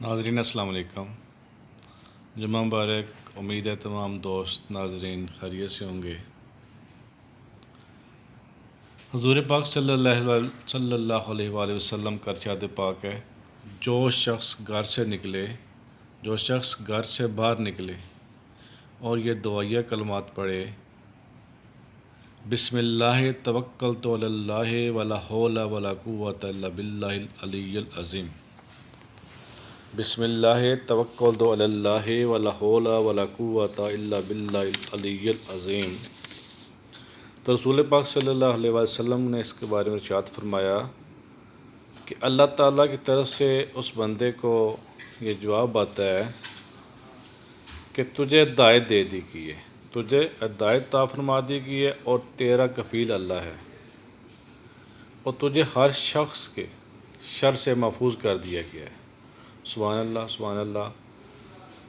ناظرین السلام علیکم، جمعہ مبارک۔ امید ہے تمام دوست ناظرین خیریت سے ہوں گے۔ حضور پاک صلی اللہ علیہ وآلہ وسلم کا ارشاد پاک ہے، جو شخص گھر سے باہر نکلے اور یہ دعائیہ کلمات پڑھے، بسم اللہ توکلت علی اللہ ولا حول ولا قوۃ الا باللہ العلی العظیم، بسم اللہ توکلت علی اللہ ولا حول ولا قوۃ الا باللہ العلی العظیم۔ تو رسول پاک صلی اللہ علیہ وسلم نے اس کے بارے میں ارشاد فرمایا کہ اللہ تعالیٰ کی طرف سے اس بندے کو یہ جواب آتا ہے کہ تجھے ہدایت دے دی گئی ہے، تجھے ہدایت عطا فرما دی گئی ہے اور تیرا کفیل اللہ ہے، اور تجھے ہر شخص کے شر سے محفوظ کر دیا گیا ہے۔ سبحان اللہ، سبحان اللہ۔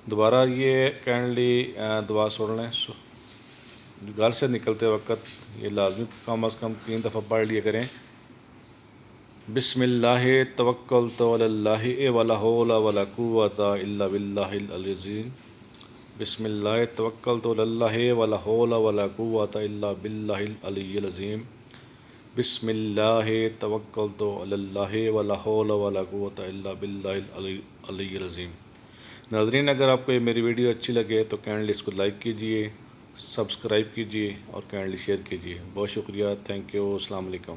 دوبارہ یہ کائنڈلی دعا سن لیں، گھر سے نکلتے وقت یہ لازمی کم از کم 3 دفعہ پڑھ لیا کریں۔ بسم اللہ توکلت علی اللہ ولا حول ولا قوۃ الا باللہ العلی العظیم، بسم اللہ توکلت علی اللہ ولا حول ولا قوۃ الا باللہ العلی العظیم، بسم اللہ توکلت علی اللہ ولا حول ولا قوۃ الا باللہ العلی العظیم۔ ناظرین، اگر آپ کو یہ میری ویڈیو اچھی لگے تو کائنڈلی اس کو لائک کیجئے، سبسکرائب کیجئے اور کائنڈلی شیئر کیجئے۔ بہت شکریہ، تھینک یو، السلام علیکم۔